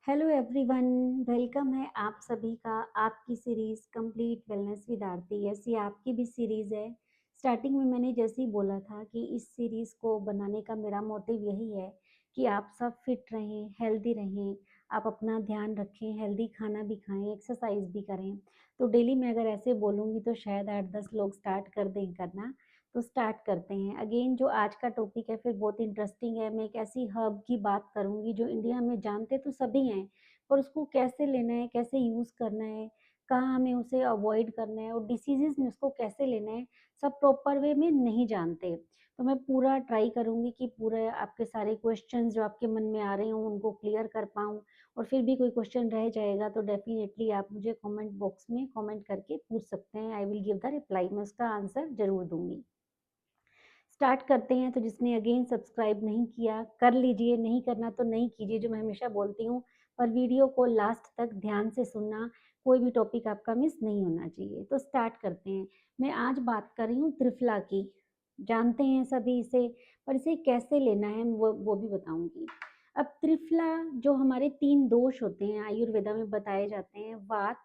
Hello everyone, welcome है आप सभी का आपकी series complete wellness with Aarti. Yes, ये आपकी भी सीरीज है। स्टार्टिंग में मैंने जैसे ही बोला था कि इस सीरीज को बनाने का मेरा मोटिव यही है कि आप सब फिट रहें, हेल्दी रहें, आप अपना ध्यान रखें, हेल्दी खाना भी खाएं, एक्सरसाइज भी करें। तो डेली मैं अगर ऐसे बोलूँगी तो शायद 8-10 लोग स्टार्ट कर दें करना। तो स्टार्ट करते हैं। अगेन जो आज का टॉपिक है फिर बहुत इंटरेस्टिंग है। मैं एक ऐसी हर्ब की बात करूंगी जो इंडिया में जानते तो सभी हैं, पर उसको कैसे लेना है, कैसे यूज़ करना है, कहाँ हमें उसे अवॉइड करना है और डिसीजेज में उसको कैसे लेना है, सब प्रॉपर वे में नहीं जानते। तो मैं पूरा ट्राई करूंगी कि पूरे आपके सारे क्वेश्चंस जो आपके मन में आ रहे हों उनको क्लियर कर पाऊँ। और फिर भी कोई क्वेश्चन रह जाएगा तो डेफिनेटली आप मुझे कमेंट बॉक्स में कमेंट करके पूछ सकते हैं। आई विल गिव द रिप्लाई, मैं उसका आंसर जरूर दूंगी। स्टार्ट करते हैं। तो जिसने अगेन सब्सक्राइब नहीं किया कर लीजिए, नहीं करना तो नहीं कीजिए, जो मैं हमेशा बोलती हूँ। पर वीडियो को लास्ट तक ध्यान से सुनना, कोई भी टॉपिक आपका मिस नहीं होना चाहिए। तो स्टार्ट करते हैं। मैं आज बात कर रही हूँ त्रिफला की। जानते हैं सभी इसे, पर इसे कैसे लेना है वो भी बताऊंगी। अब त्रिफला, जो हमारे 3 दोष होते हैं आयुर्वेदा में बताए जाते हैं, वात,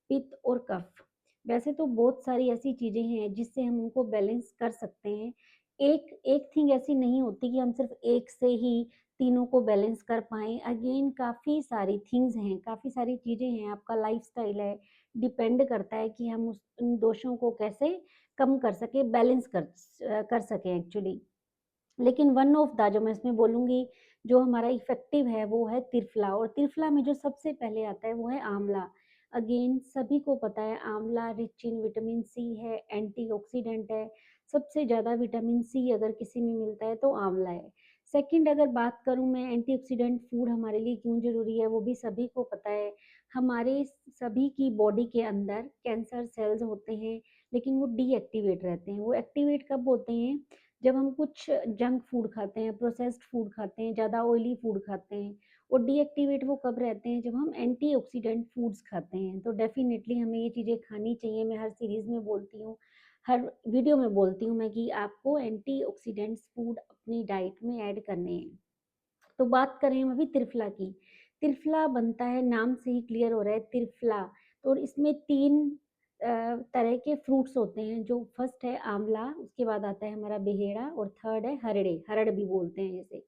पित्त और कफ। वैसे तो बहुत सारी ऐसी चीजें हैं जिससे हम उनको बैलेंस कर सकते हैं। एक एक थिंग ऐसी नहीं होती कि हम सिर्फ एक से ही तीनों को बैलेंस कर पाएँ। अगेन काफ़ी सारी थिंग्स हैं, काफ़ी सारी चीज़ें हैं, आपका लाइफ़स्टाइल है, डिपेंड करता है कि हम उन दोषों को कैसे कम कर सकें, बैलेंस कर सकें एक्चुअली। लेकिन वन ऑफ द, जो मैं इसमें बोलूँगी, जो हमारा इफ़ेक्टिव है वो है त्रिफला। और त्रिफला में जो सबसे पहले आता है वो है आंवला। अगेन सभी को पता है आंवला रिच इन विटामिन सी है, एंटीऑक्सीडेंट है। सबसे ज़्यादा विटामिन सी अगर किसी में मिलता है तो आंवला है। सेकंड अगर बात करूँ मैं, एंटीऑक्सीडेंट फूड हमारे लिए क्यों ज़रूरी है वो भी सभी को पता है। हमारे सभी की बॉडी के अंदर कैंसर सेल्स होते हैं, लेकिन वो डीएक्टिवेट रहते हैं। वो एक्टिवेट कब होते हैं? जब हम कुछ जंक फूड खाते हैं, प्रोसेस्ड फूड खाते हैं, ज़्यादा ऑयली फूड खाते हैं। और डीएक्टिवेट वो कब रहते हैं? जब हम एंटीऑक्सीडेंट फूड्स खाते हैं। तो डेफिनेटली हमें ये चीज़ें खानी चाहिए। मैं हर सीरीज़ में बोलती हूँ, हर वीडियो में बोलती हूँ मैं कि आपको एंटीऑक्सीडेंट्स फूड अपनी डाइट में ऐड करने हैं। तो बात करें हम अभी त्रिफला की। त्रिफला बनता है, नाम से ही क्लियर हो रहा है त्रिफला। तो इसमें 3 तरह के फ्रूट्स होते हैं। जो फर्स्ट है आंवला, उसके बाद आता है हमारा बेहेड़ा और थर्ड है हरड़े, हरड़ भी बोलते हैं जैसे।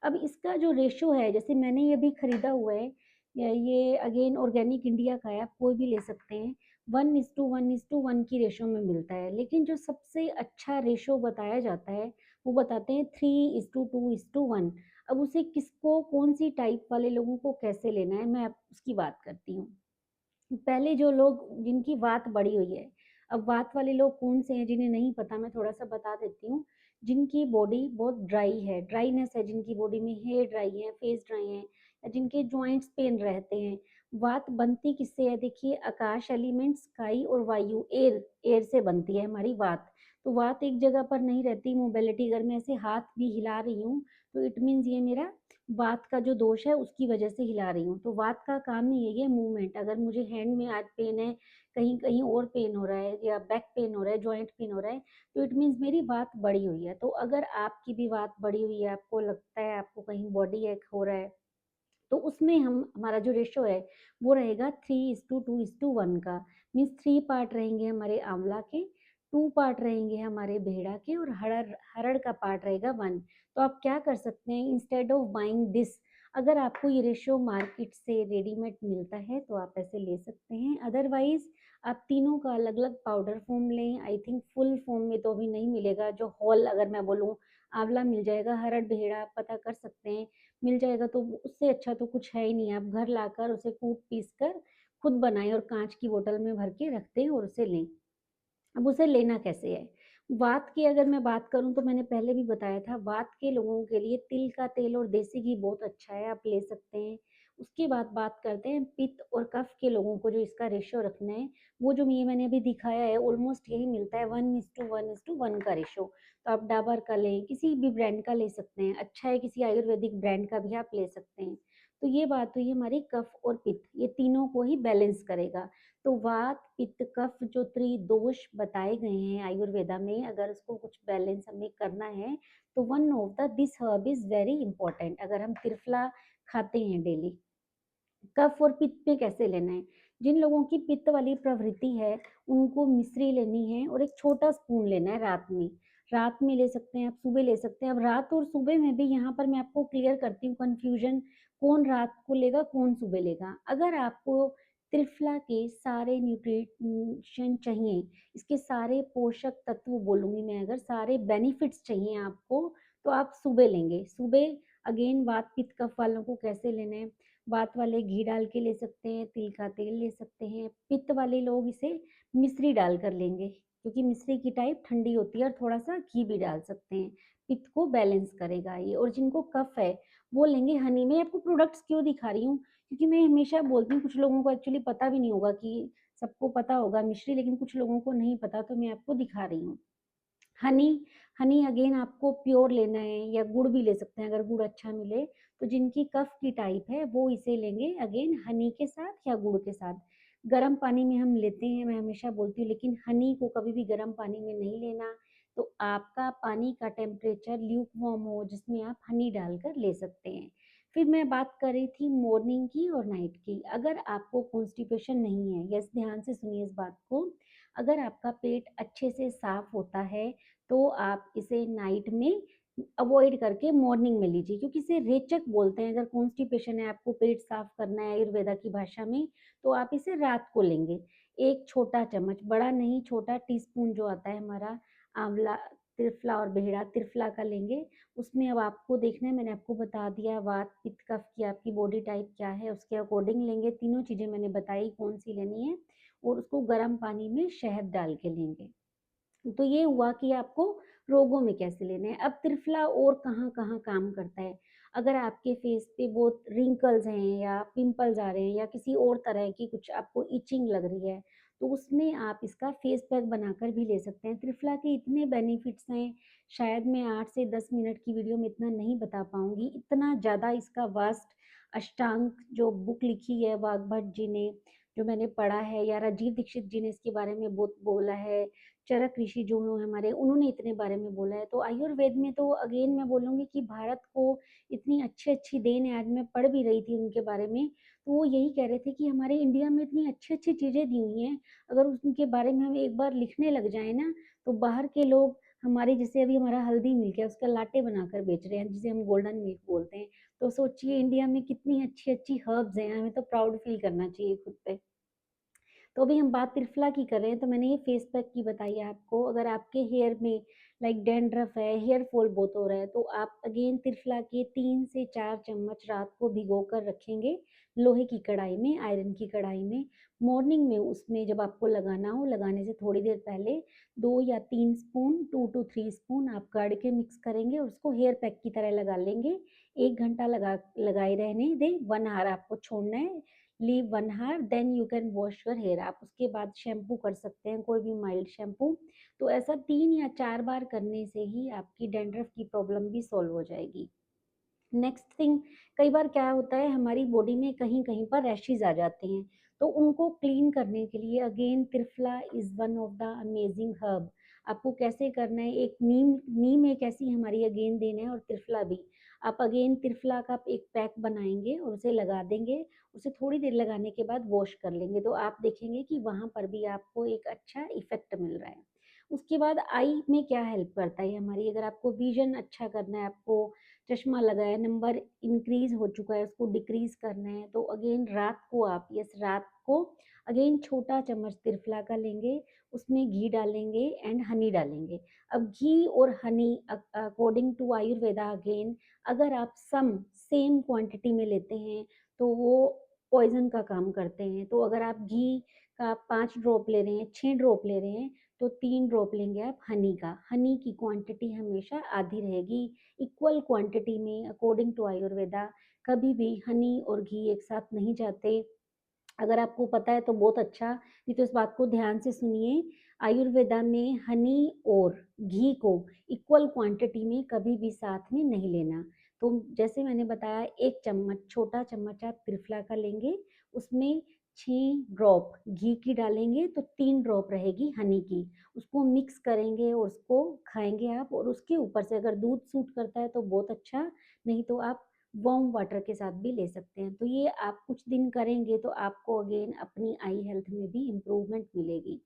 अब इसका जो रेशो है, जैसे मैंने ये भी खरीदा हुआ है, ये अगेन ऑर्गेनिक इंडिया का है, आप कोई भी ले सकते हैं। 1:1:1 की रेशो में मिलता है। लेकिन जो सबसे अच्छा रेशो बताया जाता है वो बताते हैं 3:2:1। अब उसे किसको, कौन सी टाइप वाले लोगों को कैसे लेना है, मैं उसकी बात करती हूँ। पहले जो लोग जिनकी वात बढ़ी हुई है, अब वात वाले लोग कौन से हैं जिन्हें नहीं पता, मैं थोड़ा सा बता देती हूँ। जिनकी बॉडी बहुत ड्राई है, ड्राईनेस है, जिनकी बॉडी में हेयर ड्राई है, फेस ड्राई है, या जिनके जॉइंट्स पेन रहते हैं। वात बनती किससे है? देखिए, आकाश एलिमेंट, स्काई और वायु, एयर, एयर से बनती है हमारी वात। तो वात एक जगह पर नहीं रहती। मोबिलिटी, अगर मैं ऐसे हाथ भी हिला रही हूँ तो इट मीन्स ये मेरा वात का जो दोष है उसकी वजह से हिला रही हूँ। तो वात का काम ही यही है, मूवमेंट। अगर मुझे हैंड में आज पेन है, कहीं कहीं और पेन हो रहा है, या बैक पेन हो रहा है, जॉइंट पेन हो रहा है, तो इट मीन्स मेरी वात बढ़ी हुई है। तो अगर आपकी भी वात बढ़ी हुई है, आपको लगता है आपको कहीं बॉडी एक हो रहा है, तो उसमें हम, हमारा जो रेशो है वो रहेगा 3:2:1 का। मीन्स 3 पार्ट रहेंगे हमारे आंवला के, 2 पार्ट रहेंगे हमारे भेड़ा के, और हरड़ हरड़ का पार्ट रहेगा 1। तो आप क्या कर सकते हैं, इंस्टेड ऑफ बाइंग दिस, अगर आपको ये रेशो मार्केट से रेडीमेड मिलता है तो आप ऐसे ले सकते हैं। अदरवाइज आप तीनों का अलग अलग पाउडर फॉर्म लें। आई थिंक फुल फॉर्म में तो अभी नहीं मिलेगा। जो होल, अगर मैं बोलूँ, आंवला मिल जाएगा, हरड़ भेड़ा आप पता कर सकते हैं, मिल जाएगा। तो उससे अच्छा तो कुछ है ही नहीं। आप घर लाकर उसे कूट पीस कर खुद बनाएं और कांच की बोतल में भर के रख दें और उसे लें। अब उसे लेना कैसे है? वात की अगर मैं बात करूं तो मैंने पहले भी बताया था, वात के लोगों के लिए तिल का तेल और देसी घी बहुत अच्छा है, आप ले सकते हैं। उसके बाद बात करते हैं पित्त और कफ के लोगों को, जो इसका रेशो रखना है। वो जो ये मैंने अभी दिखाया है, ऑलमोस्ट यही मिलता है, 1:1:1 का रेशो। तो आप डाबर का लें, किसी भी ब्रांड का ले सकते हैं, अच्छा है, किसी आयुर्वेदिक ब्रांड का भी आप ले सकते हैं। तो ये बात हुई हमारी कफ और पित्त, ये तीनों को ही बैलेंस करेगा। तो वात, पित्त, कफ, जो त्रिदोष बताए गए हैं आयुर्वेदा में, अगर उसको कुछ बैलेंस हमें करना है तो one of the this herb is very important, अगर हम त्रिफला खाते हैं डेली। कफ और पित्त में कैसे लेना है? जिन लोगों की पित्त वाली प्रवृत्ति है, उनको मिश्री लेनी है और एक छोटा स्पून लेना है रात में। रात में ले सकते हैं आप, सुबह ले सकते हैं। अब रात और सुबह में भी यहाँ पर मैं आपको क्लियर करती हूँ कन्फ्यूज़न, कौन रात को लेगा, कौन सुबह लेगा। अगर आपको त्रिफला के सारे न्यूट्रिशन चाहिए, इसके सारे पोषक तत्व बोलूँगी मैं, अगर सारे बेनिफिट्स चाहिए आपको, तो आप सुबह लेंगे। सुबह अगेन वात पित्त कफ वालों को कैसे लेना है? वात वाले घी डाल के ले सकते हैं, तिल का तेल ले सकते हैं। पित्त वाले लोग इसे मिश्री डाल कर लेंगे, क्योंकि मिश्री की टाइप ठंडी होती है, और थोड़ा-सा घी भी डाल सकते हैं। पित्त को बैलेंस करेगा ये। और जिनको कफ है, वो लेंगे हनी। मैं आपको प्रोडक्ट्स क्यों दिखा रही हूँ? क्योंकि मैं हमेशा बोलती हूँ, कुछ लोगों को एक्चुअली पता भी नहीं होगा कि सबको पता होगा मिश्री, लेकिन कुछ लोगों को नहीं पता, तो मैं आपको दिखा रही हूँ। हनी हनी अगेन आपको प्योर लेना है, या गुड़ भी ले सकते हैं अगर गुड़ अच्छा मिले। तो जिनकी कफ की टाइप है वो इसे लेंगे अगेन हनी के साथ या गुड़ के साथ। गर्म पानी में हम लेते हैं, मैं हमेशा बोलती हूँ, लेकिन हनी को कभी भी गर्म पानी में नहीं लेना। तो आपका पानी का टेम्परेचर ल्यूक वार्म हो, जिसमें आप हनी डालकर ले सकते हैं। फिर मैं बात कर रही थी मॉर्निंग की और नाइट की। अगर आपको कॉन्स्टिपेशन नहीं है, यस ध्यान से सुनिए इस बात को, अगर आपका पेट अच्छे से साफ होता है, तो आप इसे नाइट में अवॉइड करके मॉर्निंग में लीजिए, क्योंकि इसे रेचक बोलते हैं। अगर कॉन्स्टिपेशन है, आपको पेट साफ करना है आयुर्वेदा की भाषा में, तो आप इसे रात को लेंगे। एक छोटा चम्मच, बड़ा नहीं, छोटा टीस्पून जो आता है हमारा आंवला, त्रिफला और बेहड़ा, त्रिफला का लेंगे। उसमें अब आपको देखना है, मैंने आपको बता दिया वात पित्त कफ की आपकी बॉडी टाइप क्या है, उसके अकॉर्डिंग लेंगे। तीनों चीज़ें मैंने बताई कौन सी लेनी है, और उसको गर्म पानी में शहद डाल के लेंगे। तो ये हुआ कि आपको रोगों में कैसे लेने हैं। अब त्रिफला और कहाँ-कहाँ काम करता है। अगर आपके फेस पे बहुत रिंकल्स हैं, या पिंपल्स आ रहे हैं, या किसी और तरह की कुछ आपको इचिंग लग रही है, तो उसमें आप इसका फेस पैक बनाकर भी ले सकते हैं। त्रिफला के इतने बेनिफिट्स हैं, शायद मैं 8 से 10 मिनट की वीडियो में इतना नहीं बता पाऊँगी। इतना ज़्यादा इसका वास्ट अष्टांग जो बुक लिखी है वाग्भट जी ने, जो मैंने पढ़ा है, या राजीव दीक्षित जी ने इसके बारे में बहुत बोला है, चरक ऋषि जो हैं हमारे, उन्होंने इतने बारे में बोला है। तो आयुर्वेद में तो अगेन मैं बोलूँगी कि भारत को इतनी अच्छी-अच्छी देन है। आज मैं पढ़ भी रही थी उनके बारे में, तो वो यही कह रहे थे कि हमारे इंडिया में इतनी अच्छी-अच्छी चीज़ें दी हुई हैं, अगर उनके बारे में हम एक बार लिखने लग जाएँ ना, तो बाहर के लोग हमारी, जैसे अभी हमारा हल्दी मिल्क है, उसका लाटे बनाकर बेच रहे हैं, जिसे हम गोल्डन मिल्क बोलते हैं। तो सोचिए इंडिया में कितनी अच्छी-अच्छी हर्ब्स हैं, हमें तो प्राउड फील करना चाहिए खुद पे। तो अभी हम बात त्रिफला की कर रहे हैं, तो मैंने ये फेस पैक की बताई है आपको। अगर आपके हेयर में लाइक डैंड्रफ है, हेयर फॉल बहुत हो रहा है, तो आप अगेन त्रिफला के 3 से 4 चम्मच रात को भिगो कर रखेंगे लोहे की कढ़ाई में, आयरन की कढ़ाई में। मॉर्निंग में उसमें जब आपको लगाना हो, लगाने से थोड़ी देर पहले 2 या 3 स्पून, 2 टू 3 स्पून आप काढ़ के मिक्स करेंगे, और उसको हेयर पैक की तरह लगा लेंगे। 1 घंटा लगाए रहने दें, 1 आवर आपको छोड़ना है। Leave 1 hour, then you can wash your hair. आप उसके बाद शैम्पू कर सकते हैं, कोई भी माइल्ड शैम्पू। तो ऐसा 3 या 4 बार करने से ही आपकी डैंड्रफ की प्रॉब्लम भी सॉल्व हो जाएगी। नेक्स्ट थिंग, कई बार क्या होता है हमारी बॉडी में कहीं-कहीं पर रैशेज़ आ जाते हैं, तो उनको क्लीन करने के लिए again triphala is one of the amazing herb. आपको कैसे करना है, एक नीम नीम एक ऐसी हमारी अगेन देन है, और त्रिफला भी। आप अगेन त्रिफला का एक पैक बनाएँगे और उसे लगा देंगे, उसे थोड़ी देर लगाने के बाद वॉश कर लेंगे, तो आप देखेंगे कि वहाँ पर भी आपको एक अच्छा इफ़ेक्ट मिल रहा है। उसके बाद आई में क्या हेल्प करता है हमारी, अगर आपको विज़न अच्छा करना है, आपको चश्मा लगा है, नंबर इंक्रीज़ हो चुका है, उसको डिक्रीज़ करना है, तो अगेन रात को आप, यस रात को अगेन छोटा चम्मच त्रिफला का लेंगे, उसमें घी डालेंगे एंड हनी डालेंगे। अब घी और honey according to Ayurveda again, अगर आप सेम क्वांटिटी में लेते हैं, तो वो पॉइज़न का काम करते हैं। तो अगर आप घी का 5 ड्रॉप ले रहे हैं, 6 ड्रॉप ले रहे हैं, तो 3 ड्रॉप लेंगे आप हनी का। हनी की क्वांटिटी हमेशा आधी रहेगी। इक्वल क्वांटिटी में अकॉर्डिंग टू आयुर्वेदा कभी भी हनी और घी एक साथ नहीं जाते। अगर आपको पता है तो बहुत अच्छा, नहीं तो इस बात को ध्यान से सुनिए। आयुर्वेदा में हनी और घी को इक्वल क्वांटिटी में कभी भी साथ में नहीं लेना। तो जैसे मैंने बताया, 1 चम्मच, छोटा चम्मच आप त्रिफला का लेंगे, उसमें 6 ड्रॉप घी की डालेंगे, तो 3 ड्रॉप रहेगी हनी की। उसको मिक्स करेंगे और उसको खाएँगे आप, और उसके ऊपर से अगर दूध सूट करता है तो बहुत अच्छा, नहीं तो आप वार्म वाटर के साथ भी ले सकते हैं। तो ये आप कुछ दिन करेंगे तो आपको अगेन अपनी आई हेल्थ में भी इम्प्रूवमेंट मिलेगी।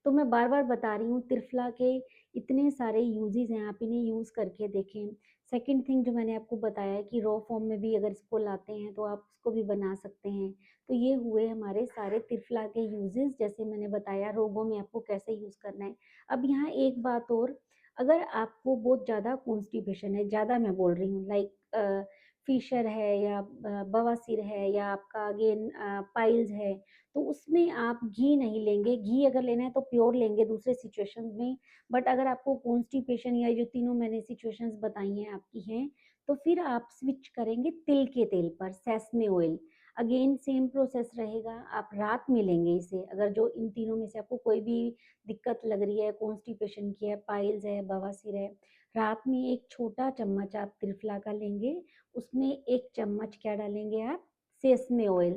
तो मैं बार-बार बता रही हूँ, त्रिफला के इतने सारे यूज़ेज़ हैं, आप इन्हें यूज़ करके देखें। सेकंड थिंग जो मैंने आपको बताया है कि रॉ फॉर्म में भी अगर इसको लाते हैं तो आप उसको भी बना सकते हैं। तो ये हुए हमारे सारे त्रिफला के यूज़ेज़, जैसे मैंने बताया रोगों में आपको कैसे यूज़ करना है। अब यहाँ एक बात और, अगर आपको बहुत ज़्यादा कॉन्स्टिपेशन है, ज़्यादा मैं बोल रही हूँ, लाइक फ़िशर है या बवासीर है या आपका अगेन पाइल्स है, तो उसमें आप घी नहीं लेंगे। घी अगर लेना है तो प्योर लेंगे दूसरे सिचुएशंस में, बट अगर आपको कॉन्स्टिपेशन या जो तीनों मैंने सिचुएशंस बताई हैं आपकी हैं, तो फिर आप स्विच करेंगे तिल के तेल पर, sesame oil. Again same process रहेगा, आप रात में लेंगे इसे। अगर जो इन तीनों में से आपको कोई भी दिक्कत लग रही है, कॉन्स्टिपेशन की है, पाइल्स है, बवासीर है, रात में एक छोटा चम्मच आप त्रिफला का लेंगे, उसमें 1 चम्मच क्या डालेंगे आप, सेसमे ऑयल,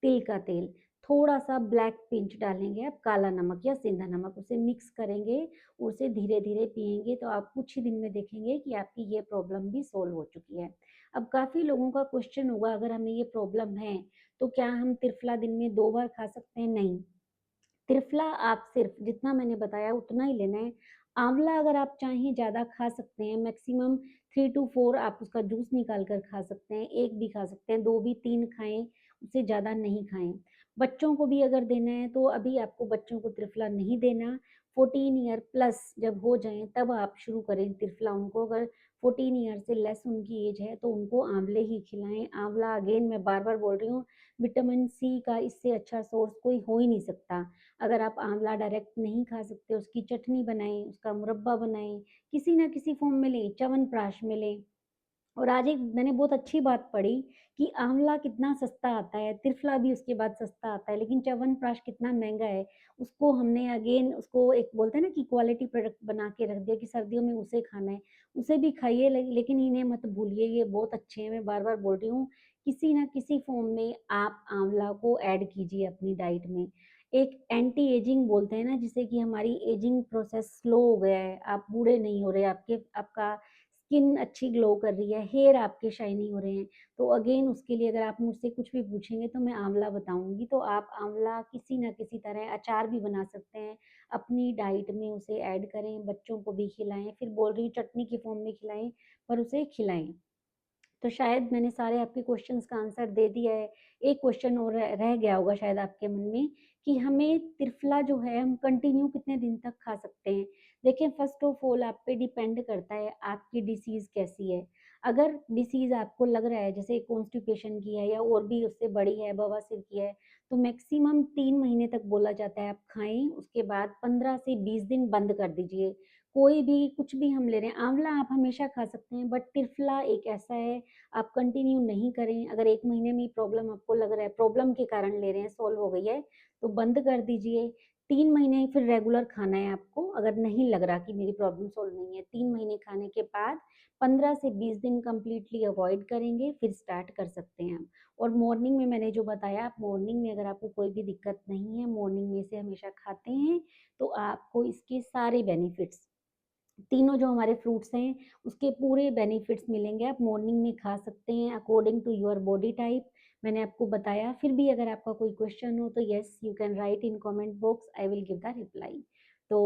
तिल का तेल, थोड़ा-सा ब्लैक पिंच डालेंगे आप, काला नमक या सेंधा नमक, उसे मिक्स करेंगे, उसे धीरे-धीरे पिएँगे तो आप कुछ ही दिन में देखेंगे कि आपकी ये प्रॉब्लम भी सॉल्व हो चुकी है। अब काफ़ी लोगों का क्वेश्चन होगा, अगर हमें ये प्रॉब्लम है, तो क्या हम त्रिफला दिन में 2 बार खा सकते हैं? नहीं। त्रिफला आप सिर्फ जितना मैंने बताया उतना ही लेना है। आंवला अगर आप चाहें ज़्यादा खा सकते हैं, मैक्सिमम 3 टू 4 आप उसका जूस निकाल कर खा सकते हैं, 1 भी खा सकते हैं, 2 भी, 3 खाएँ, उससे ज़्यादा नहीं खाएँ। बच्चों को भी अगर देना है तो अभी आपको बच्चों को त्रिफला नहीं देना, 14 ईयर प्लस जब हो जाएँ तब आप शुरू करें त्रिफला उनको। अगर 14 ईयर से लेस उनकी एज है तो उनको आंवले ही खिलाएँ। आंवला अगेन मैं बार-बार बोल रही हूँ, विटामिन सी का इससे अच्छा सोर्स कोई हो ही नहीं सकता। अगर आप आंवला डायरेक्ट नहीं खा सकते, उसकी चटनी बनाएँ, उसका मुरब्बा बनाएँ, किसी न किसी फ़ॉर्म में लें, च्यवनप्राश में लें। और आज एक मैंने बहुत अच्छी बात पढ़ी कि आंवला कितना सस्ता आता है, त्रिफला भी उसके बाद सस्ता आता है, लेकिन च्यवनप्राश कितना महँगा है। उसको हमने अगेन उसको एक बोलते हैं ना कि क्वालिटी प्रोडक्ट बना के रख दिया कि सर्दियों में उसे खाना है। उसे भी खाइए लेकिन इन्हें मत भूलिए, ये बहुत अच्छे हैं, मैं बार-बार बोल रही हूँ। किसी न किसी फ़ॉर्म में आप आंवला को ऐड कीजिए अपनी डाइट में। एक एंटी एजिंग बोलते हैं ना, जिसे कि हमारी एजिंग प्रोसेस स्लो हो गया है, आप बूढ़े नहीं हो रहे, आपका स्किन अच्छी ग्लो कर रही है, हेयर आपके शाइनी हो रहे हैं, तो अगेन उसके लिए अगर आप मुझसे कुछ भी पूछेंगे तो मैं आंवला बताऊँगी। तो आप आंवला किसी न किसी तरह अचार भी बना सकते हैं, अपनी डाइट में उसे ऐड करें, बच्चों को भी खिलाएँ, फिर बोल रही हूँ चटनी के फ़ॉर्म में खिलाएँ, पर उसे खिलाएँ। तो शायद मैंने सारे आपके क्वेश्चन्स का आंसर दे दिया है। एक क्वेश्चन और रह गया होगा शायद आपके मन में कि हमें त्रिफला जो है हम कंटिन्यू कितने दिन तक खा सकते हैं? देखिए, फ़र्स्ट ऑफ ऑल आप पे डिपेंड करता है आपकी डिसीज़ कैसी है। अगर डिसीज़ आपको लग रहा है जैसे कॉन्स्टिपेशन की है या और भी उससे बड़ी है, बवासीर की है, तो मैक्सिमम 3 महीने तक बोला जाता है आप खाएँ, उसके बाद 15 से 20 दिन बंद कर दीजिए। कोई भी कुछ भी हम ले रहे हैं, आंवला आप हमेशा खा सकते हैं, बट त्रिफला एक ऐसा है, आप कंटिन्यू नहीं करें। अगर 1 महीने में प्रॉब्लम आपको लग रहा है, प्रॉब्लम के कारण ले रहे हैं, सॉल्व हो गई है, तो बंद कर दीजिए। 3 महीने फिर रेगुलर खाना है आपको, अगर नहीं लग रहा कि मेरी प्रॉब्लम सॉल्व नहीं है। 3 महीने खाने के बाद 15 से 20 दिन कंप्लीटली अवॉइड करेंगे, फिर स्टार्ट कर सकते हैं हम। और मॉर्निंग में मैंने जो बताया, आप मॉर्निंग में अगर आपको कोई भी दिक्कत नहीं है, मॉर्निंग में इसे हमेशा खाते हैं, तो आपको इसके सारे बेनिफिट्स, तीनों जो हमारे फ्रूट्स हैं, उसके पूरे बेनिफिट्स मिलेंगे। आप मॉर्निंग में खा सकते हैं according to your body type. मैंने आपको बताया, फिर भी अगर आपका कोई क्वेश्चन हो तो yes you can write in comment box, I will give the reply. तो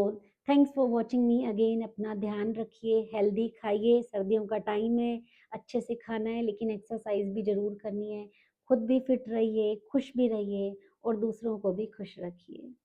thanks for watching me again. अपना ध्यान रखिए, हेल्दी खाइए, सर्दियों का टाइम है, अच्छे से खाना है लेकिन एक्सरसाइज भी ज़रूर करनी है। खुद भी फिट रहिए, खुश भी रहिए और दूसरों को भी खुश रखिए।